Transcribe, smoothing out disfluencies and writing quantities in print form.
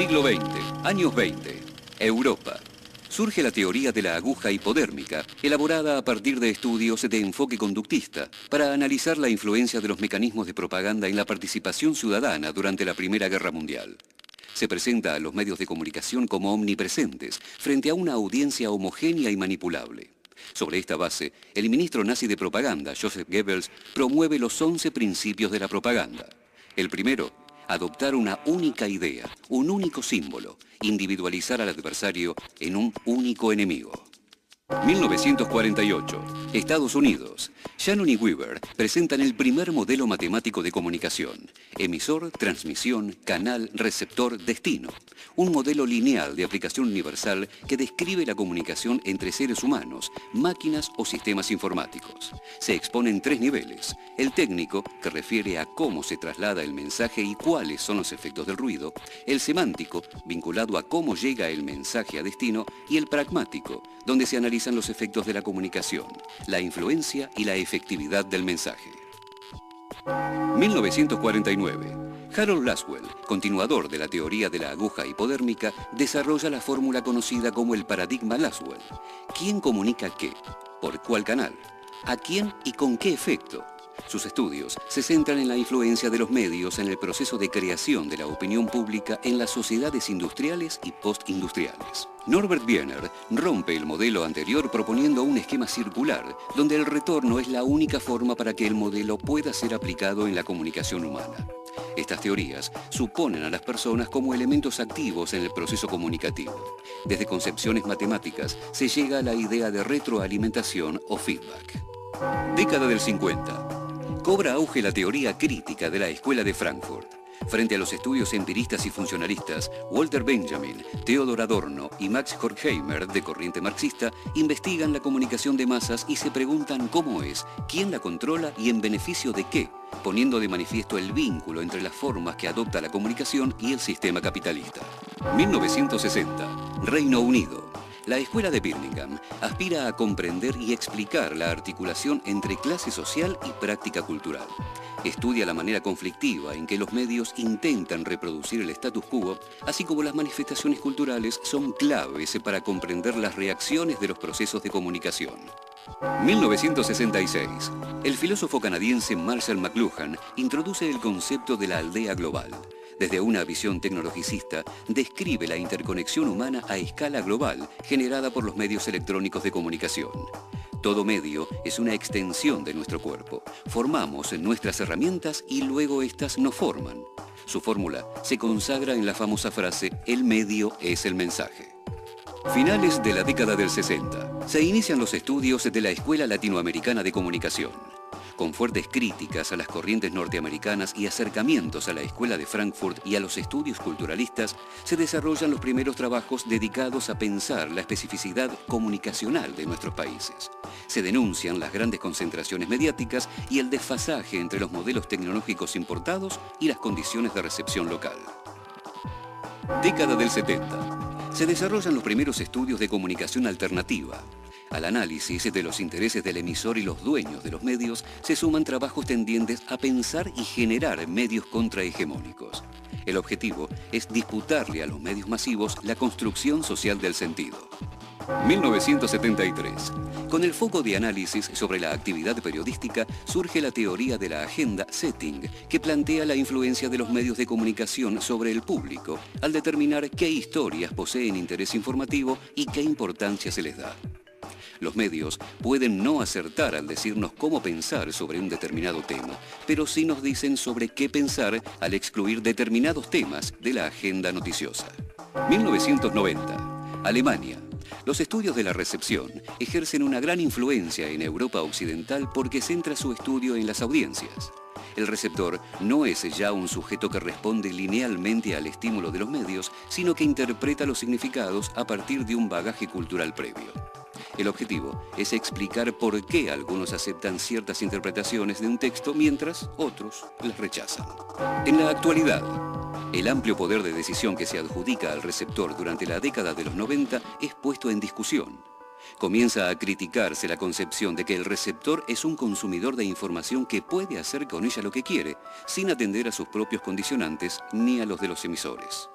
Siglo XX, años 20, Europa. Surge la teoría de la aguja hipodérmica, elaborada a partir de estudios de enfoque conductista, para analizar la influencia de los mecanismos de propaganda en la participación ciudadana durante la Primera Guerra Mundial. Se presenta a los medios de comunicación como omnipresentes, frente a una audiencia homogénea y manipulable. Sobre esta base, el ministro nazi de propaganda, Joseph Goebbels, promueve los 11 principios de la propaganda. El primero, adoptar una única idea, un único símbolo, individualizar al adversario en un único enemigo. 1948, Estados Unidos. Shannon y Weaver presentan el primer modelo matemático de comunicación. Emisor, transmisión, canal, receptor, destino. Un modelo lineal de aplicación universal que describe la comunicación entre seres humanos, máquinas o sistemas informáticos. Se exponen 3 niveles. El técnico, que refiere a cómo se traslada el mensaje y cuáles son los efectos del ruido. El semántico, vinculado a cómo llega el mensaje a destino. Y el pragmático, donde se analizan los efectos de la comunicación, la influencia y la efectividad del mensaje. 1949. Harold Laswell, continuador de la teoría de la aguja hipodérmica, desarrolla la fórmula conocida como el paradigma Laswell. ¿Quién comunica qué? ¿Por cuál canal? ¿A quién y con qué efecto? Sus estudios se centran en la influencia de los medios en el proceso de creación de la opinión pública en las sociedades industriales y postindustriales. Norbert Wiener rompe el modelo anterior proponiendo un esquema circular, donde el retorno es la única forma para que el modelo pueda ser aplicado en la comunicación humana. Estas teorías suponen a las personas como elementos activos en el proceso comunicativo. Desde concepciones matemáticas se llega a la idea de retroalimentación o feedback. Década del 50. Cobra auge la teoría crítica de la Escuela de Frankfurt. Frente a los estudios empiristas y funcionalistas, Walter Benjamin, Theodor Adorno y Max Horkheimer, de corriente marxista, investigan la comunicación de masas y se preguntan cómo es, quién la controla y en beneficio de qué, poniendo de manifiesto el vínculo entre las formas que adopta la comunicación y el sistema capitalista. 1960. Reino Unido. La Escuela de Birmingham aspira a comprender y explicar la articulación entre clase social y práctica cultural. Estudia la manera conflictiva en que los medios intentan reproducir el status quo, así como las manifestaciones culturales son claves para comprender las reacciones de los procesos de comunicación. 1966. El filósofo canadiense Marshall McLuhan introduce el concepto de la aldea global. Desde una visión tecnologicista, describe la interconexión humana a escala global generada por los medios electrónicos de comunicación. Todo medio es una extensión de nuestro cuerpo. Formamos nuestras herramientas y luego éstas nos forman. Su fórmula se consagra en la famosa frase «El medio es el mensaje». Finales de la década del 60. Se inician los estudios de la Escuela Latinoamericana de Comunicación. Con fuertes críticas a las corrientes norteamericanas y acercamientos a la Escuela de Frankfurt y a los estudios culturalistas, se desarrollan los primeros trabajos dedicados a pensar la especificidad comunicacional de nuestros países. Se denuncian las grandes concentraciones mediáticas y el desfasaje entre los modelos tecnológicos importados y las condiciones de recepción local. Década del 70. Se desarrollan los primeros estudios de comunicación alternativa. Al análisis de los intereses del emisor y los dueños de los medios se suman trabajos tendientes a pensar y generar medios contrahegemónicos. El objetivo es disputarle a los medios masivos la construcción social del sentido. 1973. Con el foco de análisis sobre la actividad periodística surge la teoría de la agenda setting, que plantea la influencia de los medios de comunicación sobre el público al determinar qué historias poseen interés informativo y qué importancia se les da. Los medios pueden no acertar al decirnos cómo pensar sobre un determinado tema, pero sí nos dicen sobre qué pensar al excluir determinados temas de la agenda noticiosa. 1990. Alemania. Los estudios de la recepción ejercen una gran influencia en Europa occidental porque centra su estudio en las audiencias. El receptor no es ya un sujeto que responde linealmente al estímulo de los medios, sino que interpreta los significados a partir de un bagaje cultural previo. El objetivo es explicar por qué algunos aceptan ciertas interpretaciones de un texto mientras otros las rechazan. En la actualidad, el amplio poder de decisión que se adjudica al receptor durante la década de los 90 es puesto en discusión. Comienza a criticarse la concepción de que el receptor es un consumidor de información que puede hacer con ella lo que quiere, sin atender a sus propios condicionantes ni a los de los emisores.